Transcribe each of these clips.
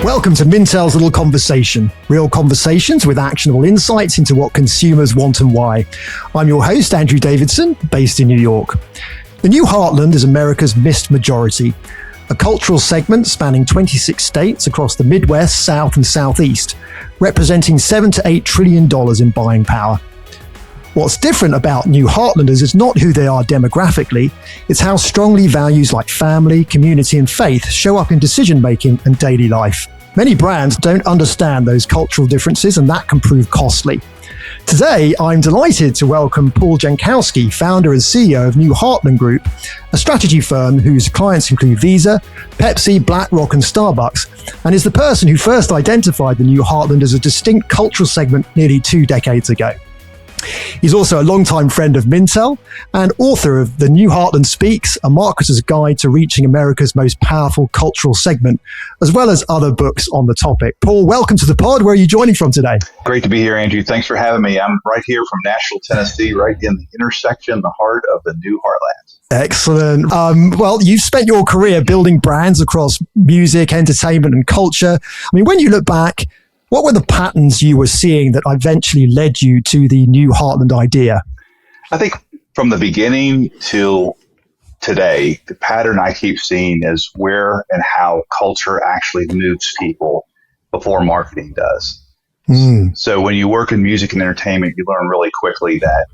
Welcome to Mintel's Little Conversation, real conversations with actionable insights into what consumers want and why. I'm your host, Andrew Davidson, based in New York. The new Heartland is America's missed majority, a cultural segment spanning 26 states across the Midwest, South and Southeast, representing $7 to $8 trillion in buying power. What's different about New Heartlanders is not who they are demographically, it's how strongly values like family, community and faith show up in decision-making and daily life. Many brands don't understand those cultural differences and that can prove costly. Today, I'm delighted to welcome Paul Jankowski, founder and CEO of New Heartland Group, a strategy firm whose clients include Visa, Pepsi, BlackRock and Starbucks, and is the person who first identified the New Heartland as a distinct cultural segment nearly 2 decades ago. He's also a longtime friend of Mintel and author of The New Heartland Speaks, a marketer's guide to reaching America's most powerful cultural segment, as well as other books on the topic. Paul, welcome to the pod. Where are you joining from today? Great to be here, Andrew. Thanks for having me. I'm right here from Nashville, Tennessee, right in the intersection, the heart of the New Heartland. Excellent. Well, you've spent your career building brands across music, entertainment, and culture. I mean, when you look back, what were the patterns you were seeing that eventually led you to the New Heartland idea? I think from the beginning till today, the pattern I keep seeing is where and how culture actually moves people before marketing does. So when you work in music and entertainment, you learn really quickly that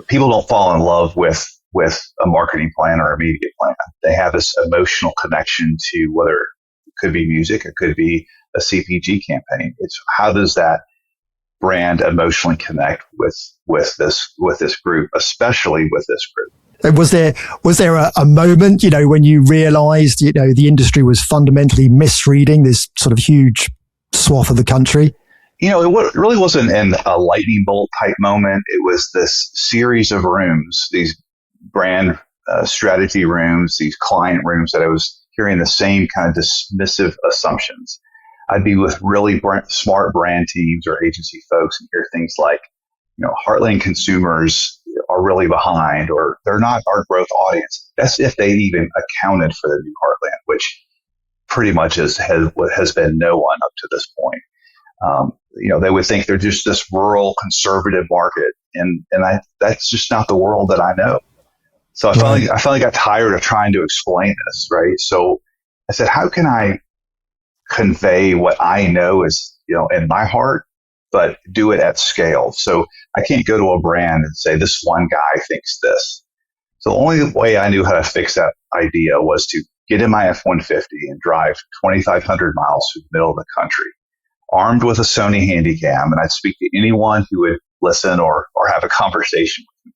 people don't fall in love with a marketing plan or a media plan. They have this emotional connection to whether it could be music, it could be a CPG campaign. It's how does that brand emotionally connect with this group, especially with this group. Was there a moment, when you realized, the industry was fundamentally misreading this sort of huge swath of the country? It really wasn't a lightning bolt type moment. It was this series of rooms, these brand strategy rooms, these client rooms that I was hearing the same kind of dismissive assumptions. I'd be with really smart brand teams or agency folks and hear things like, Heartland consumers are really behind, or they're not our growth audience. That's if they even accounted for the New Heartland, which pretty much has been no one up to this point. They would think they're just this rural conservative market, and that's just not the world that I know. So I finally got tired of trying to explain this, right? So I said, how can I convey what I know is, in my heart, but do it at scale? So I can't go to a brand and say, this one guy thinks this. So the only way I knew how to fix that idea was to get in my F-150 and drive 2,500 miles through the middle of the country, armed with a Sony Handycam, and I'd speak to anyone who would listen or have a conversation with me.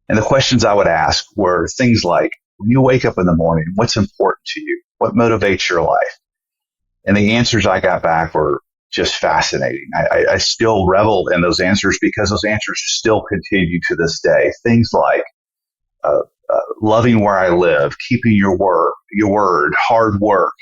And the questions I would ask were things like, when you wake up in the morning, what's important to you? What motivates your life? And the answers I got back were just fascinating. I still reveled in those answers because those answers still continue to this day. Things like loving where I live, keeping your word, hard work,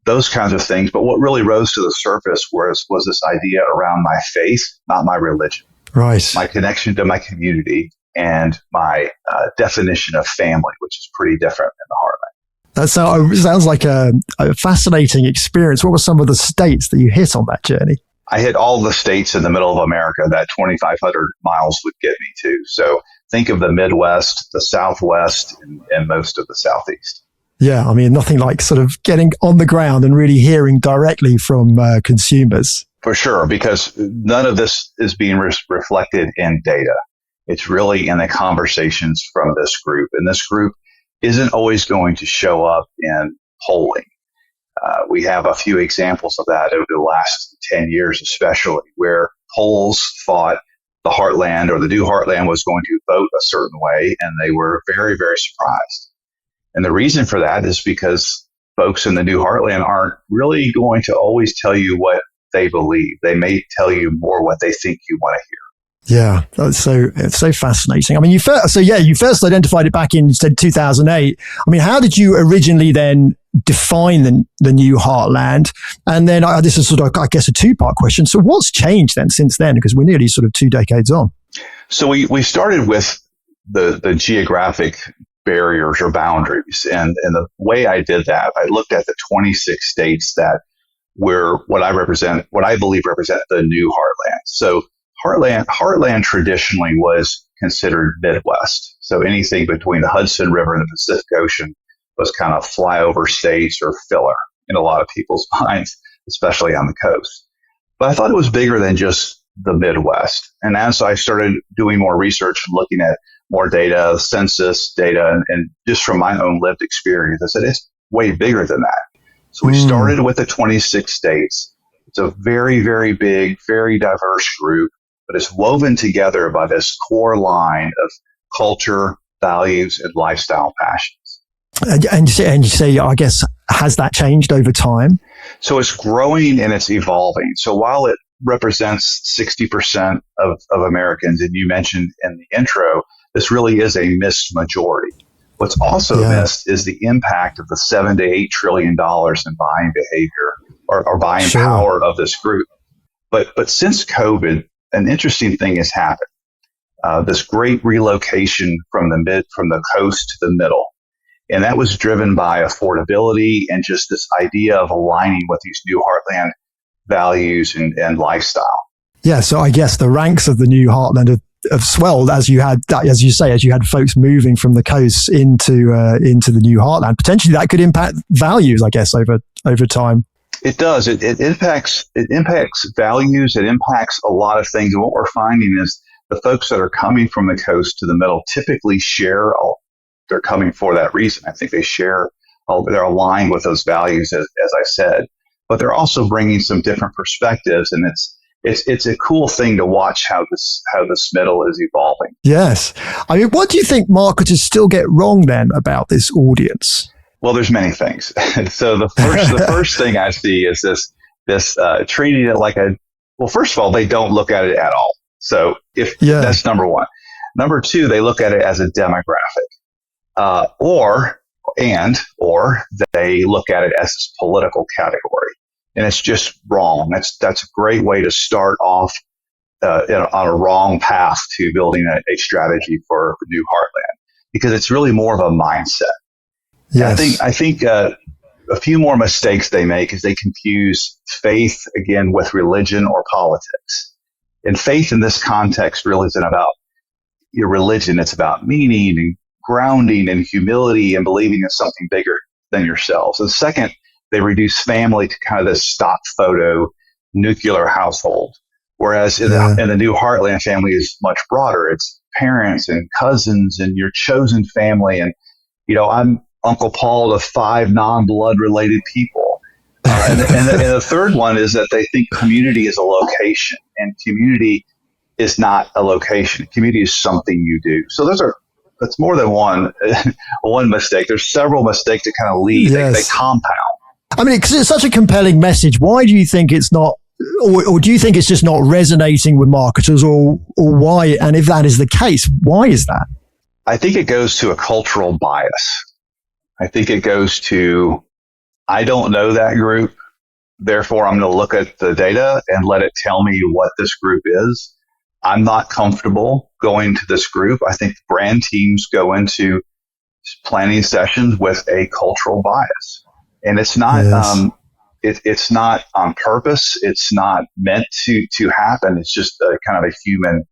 those kinds of things. But what really rose to the surface was this idea around my faith, not my religion. Right. My connection to my community and my definition of family, which is pretty different in the Heartland. That sounds like a fascinating experience. What were some of the states that you hit on that journey? I hit all the states in the middle of America that 2,500 miles would get me to. So think of the Midwest, the Southwest, and most of the Southeast. Yeah, I mean, nothing like sort of getting on the ground and really hearing directly from consumers. For sure, because none of this is being reflected in data. It's really in the conversations from this group. And this group isn't always going to show up in polling. We have a few examples of that over the last 10 years, especially, where polls thought the Heartland or the New Heartland was going to vote a certain way, and they were very, very surprised. And the reason for that is because folks in the New Heartland aren't really going to always tell you what they believe. They may tell you more what they think you want to hear. Yeah, it's so fascinating. I mean, you first identified it back in, you said 2008. I mean, how did you originally then define the New Heartland? And then this is sort of, I guess, a two-part question. So what's changed then since then? Because we're nearly sort of 2 decades on. So we started with the geographic barriers or boundaries. And the way I did that, I looked at the 26 states that were what I believe represent the new heartland. So Heartland traditionally was considered Midwest. So anything between the Hudson River and the Pacific Ocean was kind of flyover states or filler in a lot of people's minds, especially on the coast. But I thought it was bigger than just the Midwest. And as I started doing more research and looking at more data, census data, and just from my own lived experience, I said, it's way bigger than that. So we started with the 26 states. It's a very, very big, very diverse group, but it's woven together by this core line of culture, values, and lifestyle passions. And you say, I guess, has that changed over time? So it's growing and it's evolving. So while it represents 60% of Americans, and you mentioned in the intro, this really is a missed majority. What's also missed is the impact of the $7 to $8 trillion in buying behavior or buying power of this group. But since COVID, an interesting thing has happened. This great relocation from the coast to the middle. And that was driven by affordability and just this idea of aligning with these new heartland values and lifestyle. Yeah, so I guess the ranks of the new heartland have swelled as you had folks moving from the coast into the new heartland. Potentially that could impact values, I guess, over time. It does. It impacts values. It impacts a lot of things. And what we're finding is the folks that are coming from the coast to the middle typically they're coming for that reason. I think they're aligned with those values, as I said, but they're also bringing some different perspectives, and it's a cool thing to watch how this middle is evolving. Yes. I mean, what do you think marketers still get wrong then about this audience? Well, there's many things. So the first thing I see is this treating it like first of all, they don't look at it at all. So that's number one. Number two, they look at it as a demographic. Or they look at it as this political category, and it's just wrong. That's a great way to start off on a wrong path to building a strategy for New Heartland, because it's really more of a mindset. Yes. I think a few more mistakes they make is they confuse faith again with religion or politics. And faith in this context really isn't about your religion; it's about meaning and grounding and humility and believing in something bigger than yourselves. And second, they reduce family to kind of this stock photo nuclear household. Whereas in the new Heartland, family is much broader. It's parents and cousins and your chosen family. And, I'm Uncle Paul to 5 non-blood related people. And the third one is that they think community is a location, and community is not a location. Community is something you do. So that's more than one mistake. There's several mistakes that kind of lead. Yes. They compound. I mean, because it's such a compelling message. Why do you think it's not, or do you think it's just not resonating with marketers, or why? And if that is the case, why is that? I think it goes to a cultural bias. I think it goes to, I don't know that group, therefore I'm going to look at the data and let it tell me what this group is. I'm not comfortable going to this group. I think brand teams go into planning sessions with a cultural bias, and it's not it's not on purpose. It's not meant to happen. It's just a kind of a human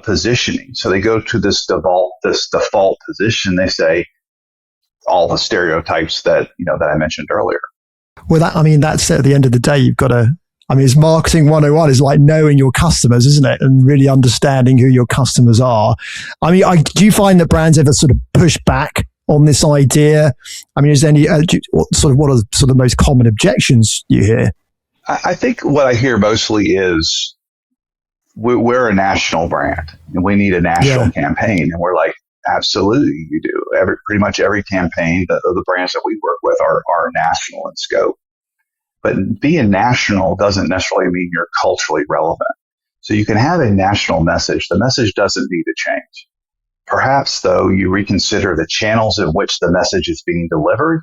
positioning. So they go to this default position. They say all the stereotypes that I mentioned earlier. Well, that's at the end of the day, you've got to. It's marketing 101 is like knowing your customers, isn't it? And really understanding who your customers are. Do you find that brands ever sort of push back on this idea? Is there any, what are the most common objections you hear? I think what I hear mostly is we're a national brand and we need a national campaign. And we're like, absolutely, you do. Pretty much every campaign, the brands that we work with are national in scope. But being national doesn't necessarily mean you're culturally relevant. So you can have a national message. The message doesn't need to change. Perhaps, though, you reconsider the channels in which the message is being delivered,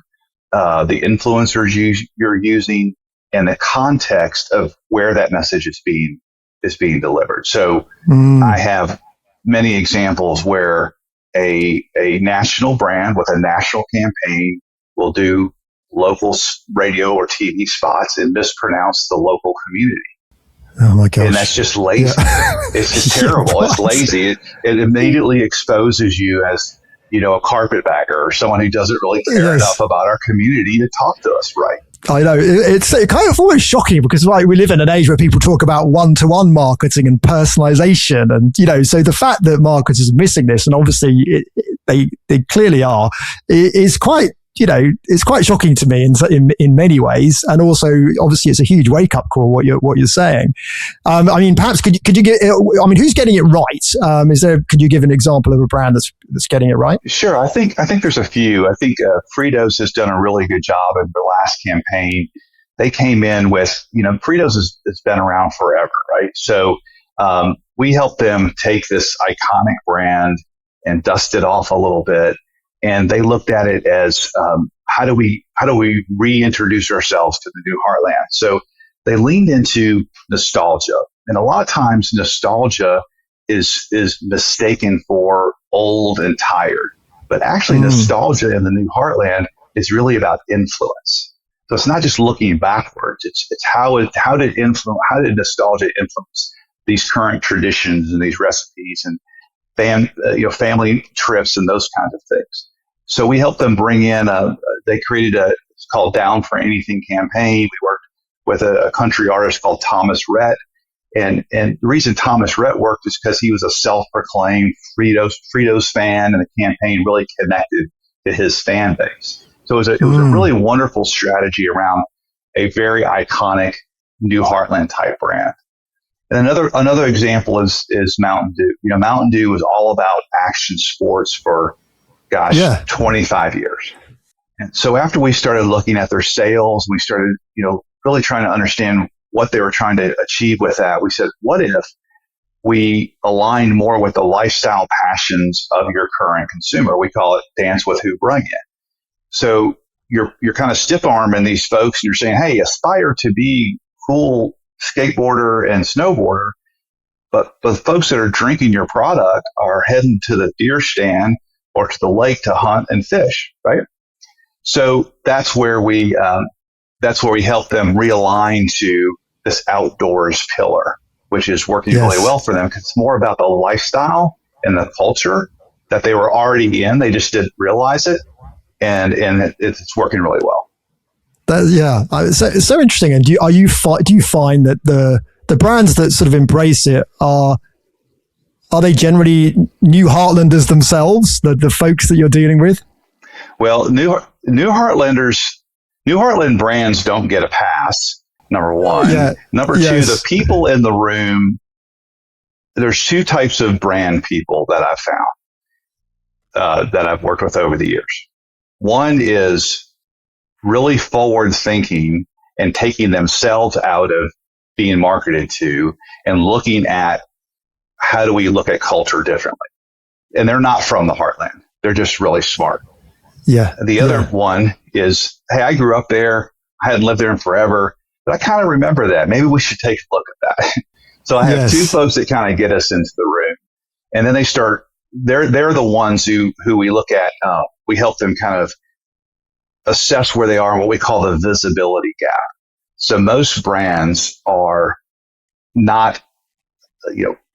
the influencers you're using, and the context of where that message is being delivered. So I have many examples where a national brand with a national campaign will do local radio or TV spots and mispronounce the local community. Oh my gosh. And that's just lazy. Yeah. It's just terrible. It's lazy. It immediately exposes you as, a carpetbagger or someone who doesn't really care enough about our community to talk to us right. I know it's kind of almost shocking because we live in an age where people talk about one-to-one marketing and personalization, and so the fact that marketers are missing this, and obviously they clearly are, is quite it's quite shocking to me in many ways, and also obviously it's a huge wake up call what you're saying. Perhaps could you get? Who's getting it right? Could you give an example of a brand that's getting it right? Sure, I think there's a few. I think Fritos has done a really good job in the last campaign. They came in with Fritos has been around forever, right? So we helped them take this iconic brand and dust it off a little bit. And they looked at it as how do we reintroduce ourselves to the new Heartland? So they leaned into nostalgia, and a lot of times nostalgia is mistaken for old and tired, but actually nostalgia in the new Heartland is really about influence. So it's not just looking backwards; it's how did nostalgia influence these current traditions and these recipes and family trips and those kinds of things. So we helped them bring in they created it's called Down for Anything campaign. We worked with a country artist called Thomas Rhett. And the reason Thomas Rhett worked is because he was a self-proclaimed Fritos fan, and the campaign really connected to his fan base. So it was a really wonderful strategy around a very iconic new Heartland type brand. And another example is Mountain Dew. Mountain Dew was all about action sports for 25 years. And so after we started looking at their sales, we started, really trying to understand what they were trying to achieve with that. We said, what if we align more with the lifestyle passions of your current consumer? We call it dance with who, bring it. So you're kind of stiff arming these folks, and you're saying, hey, aspire to be cool skateboarder and snowboarder, but the folks that are drinking your product are heading to the deer stand or to the lake to hunt and fish, right? So that's where we help them realign to this outdoors pillar, which is working really well for them because it's more about the lifestyle and the culture that they were already in. They just didn't realize it, and it's working really well. It's so interesting. And do you find that the brands that sort of embrace it are they generally new Heartlanders themselves, the folks that you're dealing with? Well, new Heartland brands don't get a pass, number one. Number two, the people in the room, there's two types of brand people that I've found that I've worked with over the years. One is really forward thinking and taking themselves out of being marketed to and looking at how do we look at culture differently. And they're not from the Heartland. They're just really smart. The other one is, hey, I grew up there. I hadn't lived there in forever, but I kind of remember that. Maybe we should take a look at that. So I have two folks that kind of get us into the room. And then they're the ones who we look at. We help them kind of assess where they are in what we call the visibility gap. So most brands are not,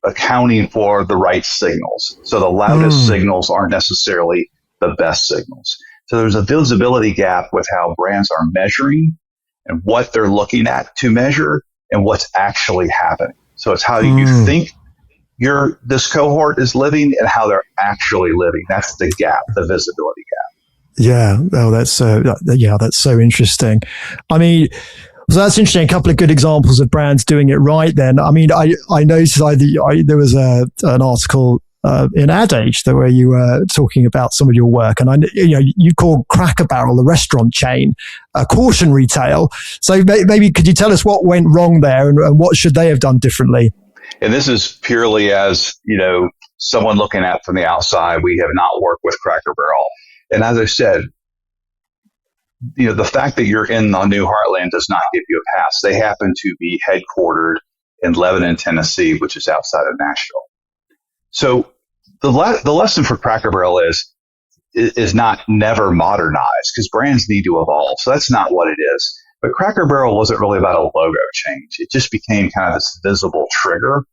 accounting for the right signals. So the loudest signals aren't necessarily the best signals. So there's a visibility gap with how brands are measuring and what they're looking at to measure and what's actually happening. So it's how you think this cohort is living and how they're actually living. That's the gap, the visibility gap. Yeah. Oh, that's so interesting. So that's interesting. A couple of good examples of brands doing it right then. I noticed there was an article in Ad Age where you were talking about some of your work, and you called Cracker Barrel, the restaurant chain, a cautionary tale. So maybe could you tell us what went wrong there and what should they have done differently? And this is purely as, someone looking at from the outside. We have not worked with Cracker Barrel. And as I said, the fact that you're in the new Heartland does not give you a pass. They happen to be headquartered in Lebanon, Tennessee, which is outside of Nashville. So the lesson for Cracker Barrel is not never modernize, because brands need to evolve. So that's not what it is. But Cracker Barrel wasn't really about a logo change. It just became kind of this visible trigger.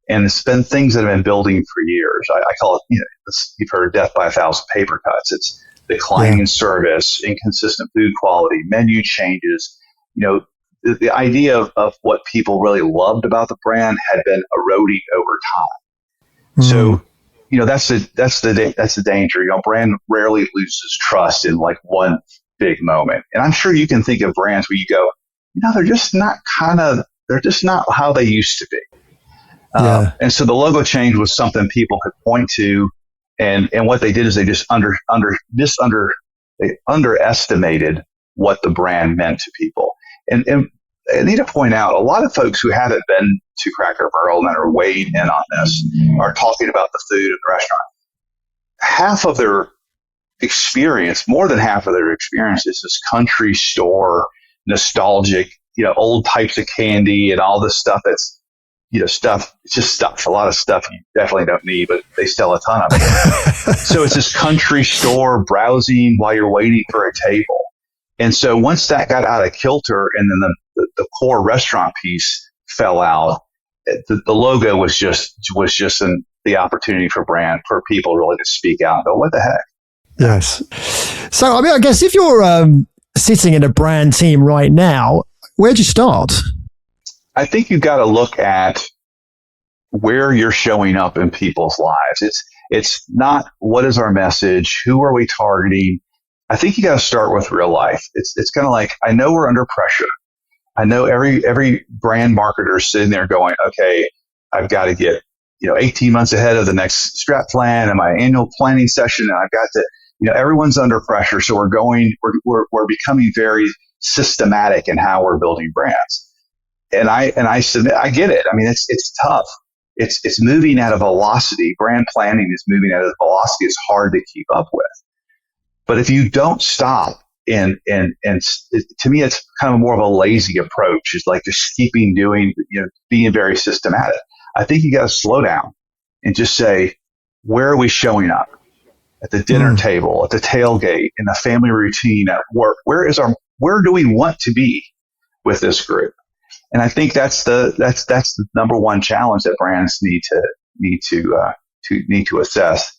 And it's been things that have been building for years. I call it, you've heard of death by 1,000 paper cuts. It's declining service, inconsistent food quality, menu changes. The idea of what people really loved about the brand had been eroding over time. So, that's the danger. Brand rarely loses trust in like one big moment. And I'm sure you can think of brands where you go, they're just not how they used to be. And so the logo change was something people could point to, and what they did is they just they underestimated what the brand meant to people. And I need to point out, a lot of folks who haven't been to Cracker Barrel and are weighing in on this are talking about the food in the restaurant. Half of their experience, more than half of their experience, is this country store, nostalgic, old types of candy and all this stuff that's, stuff. It's just stuff. A lot of stuff you definitely don't need, but they sell a ton of it. So it's this country store browsing while you're waiting for a table. And so once that got out of kilter, and then the core restaurant piece fell out, the logo was just the opportunity for people really to speak out and go, what the heck? Yes. So, I guess if you're sitting in a brand team right now, where'd you start? I think you've got to look at where you're showing up in people's lives. It's not what is our message, who are we targeting. I think you got to start with real life. It's kind of like, I know we're under pressure. I know every brand marketer is sitting there going, okay, I've got to get 18 months ahead of the next strat plan and my annual planning session, and I've got to everyone's under pressure, so we're becoming very systematic in how we're building brands. And I submit, I get it. I mean, it's tough. It's moving at a velocity. Brand planning is moving at a velocity it's hard to keep up with. But if you don't stop, and to me, it's kind of more of a lazy approach. It's like just keeping doing, being very systematic. I think you got to slow down and just say, where are we showing up? At the dinner table, at the tailgate, in the family routine, at work. Where do we want to be with this group? And I think that's the number one challenge that brands need to assess.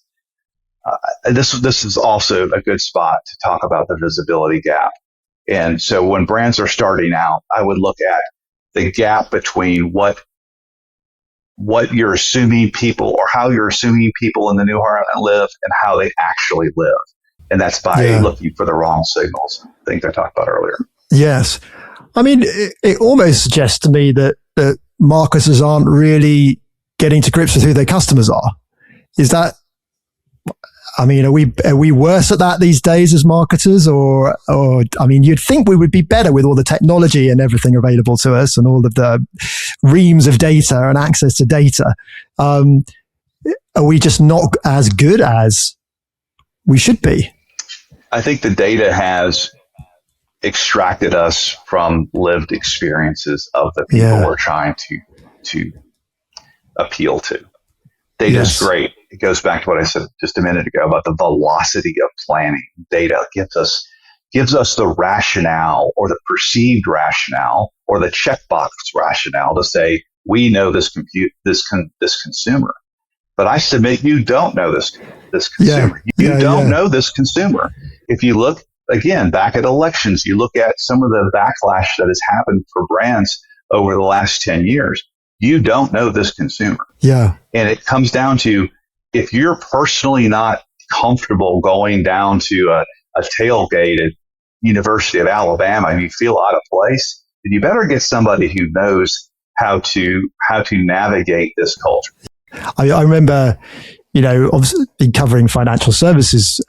This is also a good spot to talk about the visibility gap. And so when brands are starting out, I would look at the gap between what you're assuming people, or how you're assuming people in the new Heartland live, and how they actually live. And that's by looking for the wrong signals, things I talked about earlier. Yes. I mean, it almost suggests to me that marketers aren't really getting to grips with who their customers are. Is that, I mean, are we worse at that these days as marketers, or I mean, you'd think we would be better with all the technology and everything available to us and all of the reams of data and access to data. Are we just not as good as we should be? I think the data has extracted us from lived experiences of the people we're trying to appeal to. Data's great. It goes back to what I said just a minute ago about the velocity of planning. Data gives us the rationale, or the perceived rationale, or the checkbox rationale to say, we know this consumer. But I submit you don't know this consumer. You don't know this consumer. If you look, again, back at elections, you look at some of the backlash that has happened for brands over the last 10 years. You don't know this consumer. Yeah. And it comes down to, if you're personally not comfortable going down to a tailgate at University of Alabama and you feel out of place, then you better get somebody who knows how to navigate this culture. I remember, obviously covering financial services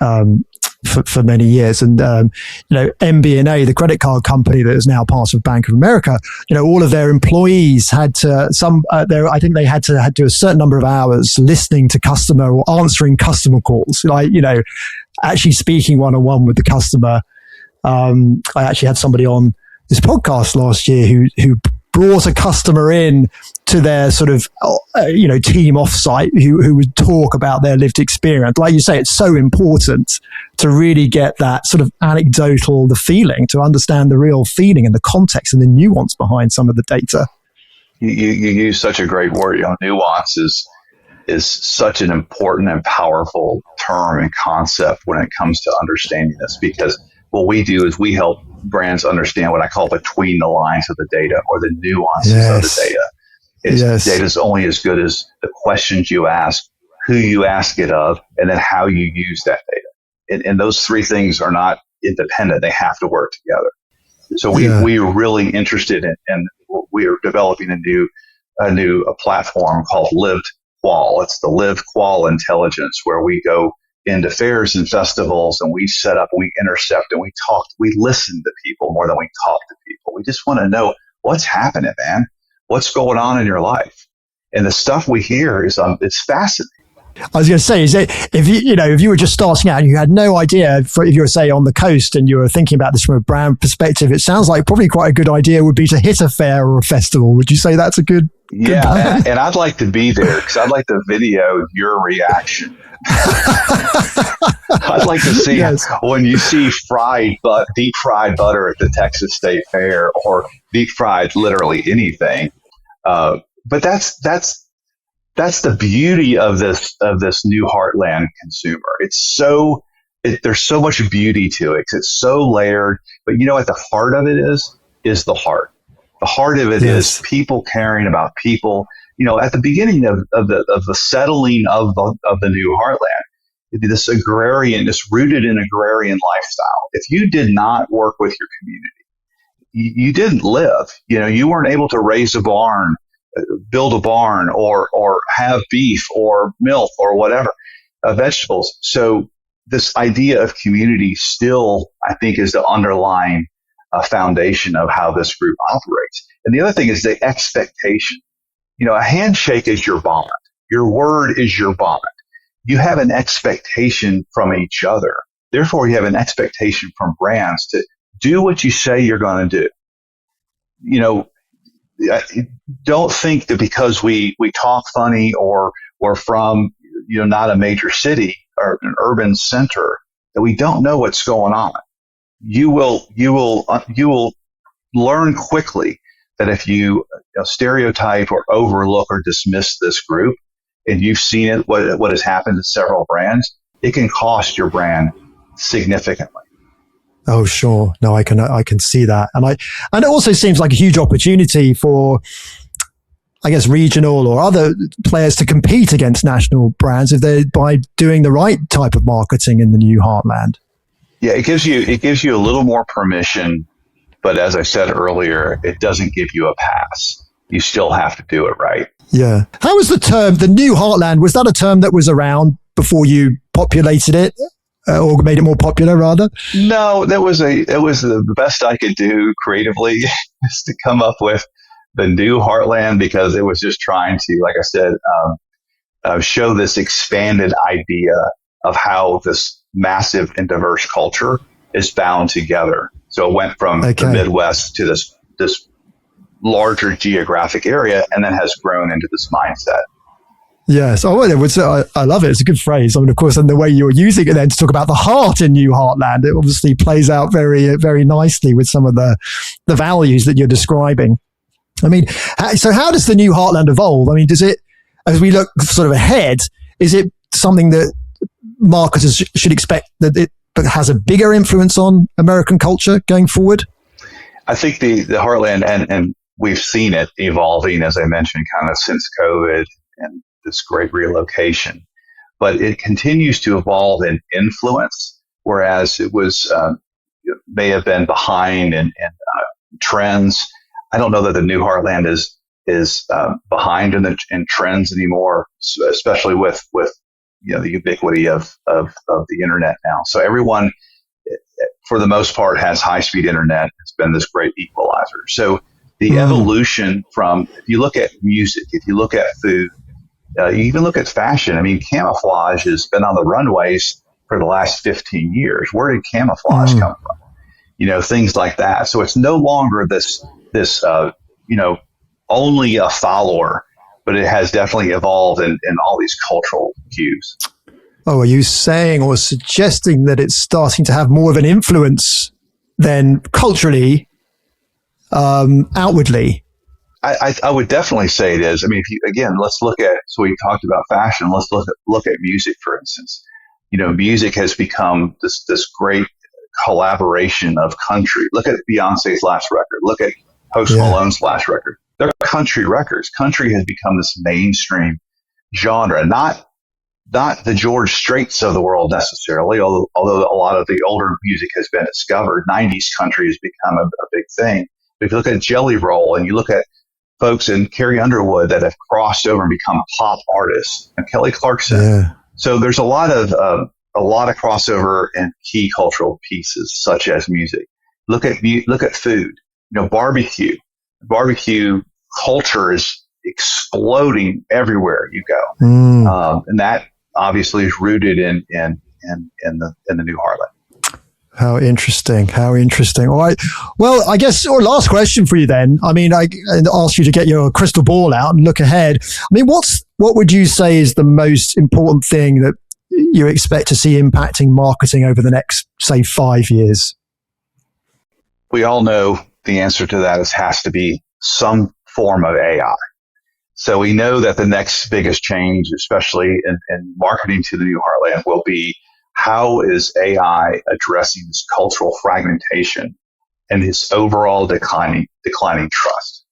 for many years, and MBNA, the credit card company that is now part of Bank of America, all of their employees had to I think they had to do a certain number of hours listening to customer or answering customer calls, actually speaking one-on-one with the customer. I actually had somebody on this podcast last year who brought a customer in to their sort of, team offsite who would talk about their lived experience. Like you say, it's so important to really get that sort of anecdotal, the feeling, to understand the real feeling and the context and the nuance behind some of the data. You use such a great word. Nuance is such an important and powerful term and concept when it comes to understanding this, because what we do is we help brands understand what I call between the lines of the data, or the nuances of the data. Data is only as good as the questions you ask, who you ask it of, and then how you use that data. And those three things are not independent. They have to work together. So we are really interested in we are developing a new platform called Lived Qual. It's the Lived Qual Intelligence, where we go into fairs and festivals, and we set up, we intercept, and we listen to people more than we talk to people. We just want to know what's happening, man. What's going on in your life? And the stuff we hear is it's fascinating. I was going to say, is it, if you were just starting out and you had no idea, if you were, say, on the coast and you were thinking about this from a brand perspective, it sounds like probably quite a good idea would be to hit a fair or a festival. Would you say that's a good plan? And I'd like to be there because I'd like to video your reaction. I'd like to see when you see deep fried butter at the Texas State Fair, or deep fried literally anything. But that's the beauty of this new Heartland consumer. There's so much beauty to it. It's so layered. But at the heart of it is the heart. The heart of it is people caring about people. At the beginning of the settling of the new Heartland, this rooted in agrarian lifestyle. If you did not work with your community, you didn't live. You weren't able to raise a barn, build a barn, or have beef or milk or whatever, vegetables. So this idea of community still, I think, is the underlying foundation of how this group operates. And the other thing is the expectation. A handshake is your bond. Your word is your bond. You have an expectation from each other. Therefore, you have an expectation from brands to do what you say you're going to do. Don't think that because we talk funny or from not a major city or an urban center that we don't know what's going on. You will learn quickly that if you stereotype or overlook or dismiss this group, and you've seen it, what has happened to several brands, it can cost your brand significantly. Oh, sure. No, I can see that. And it also seems like a huge opportunity for, I guess, regional or other players to compete against national brands by doing the right type of marketing in the new Heartland. Yeah, it gives you a little more permission, but as I said earlier, it doesn't give you a pass. You still have to do it right. Yeah. How was the term, the new Heartland? Was that a term that was around before you populated it? Or made it more popular, rather? No, it was the best I could do creatively is to come up with the new Heartland, because it was just trying to, like I said, show this expanded idea of how this massive and diverse culture is bound together. So it went from the Midwest to this larger geographic area, and then has grown into this mindset. Yes. I love it. It's a good phrase. I mean, of course, and the way you're using it then to talk about the heart in New Heartland, it obviously plays out very, very nicely with some of the values that you're describing. I mean, so how does the New Heartland evolve? I mean, does it, as we look sort of ahead, is it something that marketers should expect that it has a bigger influence on American culture going forward? I think the Heartland, and we've seen it evolving, as I mentioned, kind of since COVID and this great relocation, but it continues to evolve in influence, whereas it was may have been behind in trends. I don't know that the new Heartland is behind in trends anymore, especially with the ubiquity of the internet now. So everyone, for the most part, has high-speed internet. It's been this great equalizer. So the evolution from, if you look at music, if you look at food, you even look at fashion. I mean, camouflage has been on the runways for the last 15 years. Where did camouflage come from? Things like that. So it's no longer this only a follower, but it has definitely evolved in all these cultural cues. Oh, are you saying or suggesting that it's starting to have more of an influence than culturally, outwardly? I would definitely say it is. I mean, let's look at, so we talked about fashion. Let's look at music, for instance. Music has become this great collaboration of country. Look at Beyonce's last record. Look at Post Malone's last record. They're country records. Country has become this mainstream genre, not the George Straits of the world necessarily, although a lot of the older music has been discovered. 90s country has become a big thing. But if you look at Jelly Roll and you look at folks in Carrie Underwood that have crossed over and become pop artists, and Kelly Clarkson. Yeah. So there's a lot of crossover in key cultural pieces, such as music. Look at food. Barbecue culture is exploding everywhere you go, and that obviously is rooted in the new Heartland. How interesting. All right. Well, I guess our last question for you then. I mean, I asked you to get your crystal ball out and look ahead. I mean, what would you say is the most important thing that you expect to see impacting marketing over the next, say, 5 years? We all know the answer to that has to be some form of AI. So we know that the next biggest change, especially in marketing to the new Heartland, will be how is AI addressing this cultural fragmentation and this overall declining trust.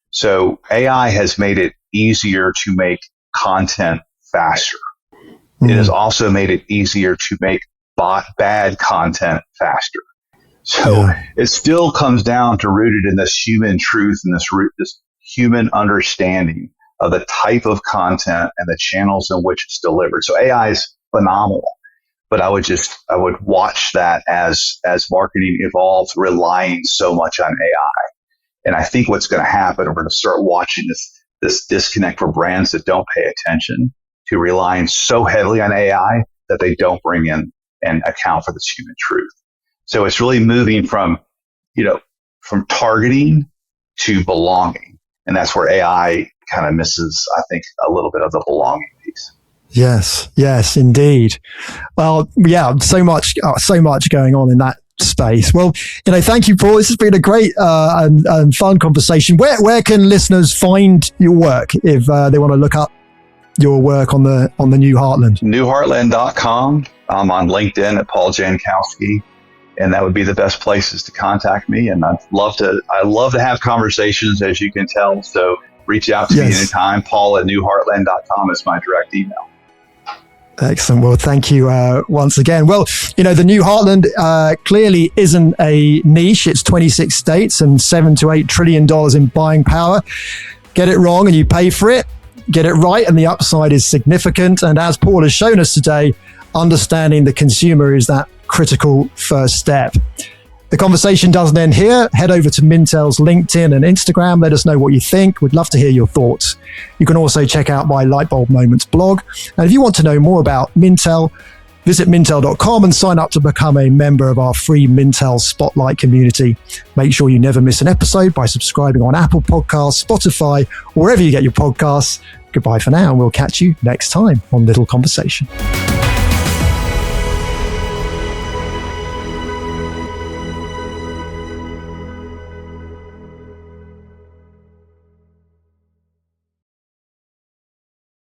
So AI has made it easier to make content faster. It has also made it easier to make bad content faster. So it still comes down to rooted in this human truth and this human understanding of the type of content and the channels in which it's delivered. So AI is phenomenal, but I would watch that as marketing evolves, relying so much on AI. And I think what's going to happen, we're going to start watching this disconnect for brands that don't pay attention to relying so heavily on AI that they don't bring in and account for this human truth. So it's really moving from targeting to belonging. And that's where AI kind of misses, I think, a little bit of the belonging piece. Yes, indeed. Well, yeah, so much going on in that space. Well, thank you, Paul. This has been a great and fun conversation. Where can listeners find your work if they want to look up your work on the New Heartland? Newheartland.com. I'm on LinkedIn at Paul Jankowski, and that would be the best places to contact me. And I love to have conversations, as you can tell. So reach out to me anytime. Paul at newheartland.com is my direct email. Excellent. Well, thank you once again. Well, the New Heartland clearly isn't a niche. It's 26 states and $7 to $8 trillion in buying power. Get it wrong and you pay for it. Get it right and the upside is significant. And as Paul has shown us today, understanding the consumer is that critical first step. The conversation doesn't end here. Head over to Mintel's LinkedIn and Instagram. Let us know what you think. We'd love to hear your thoughts. You can also check out my Lightbulb Moments blog. And if you want to know more about Mintel, visit mintel.com and sign up to become a member of our free Mintel Spotlight community. Make sure you never miss an episode by subscribing on Apple Podcasts, Spotify, or wherever you get your podcasts. Goodbye for now, and we'll catch you next time on Little Conversation.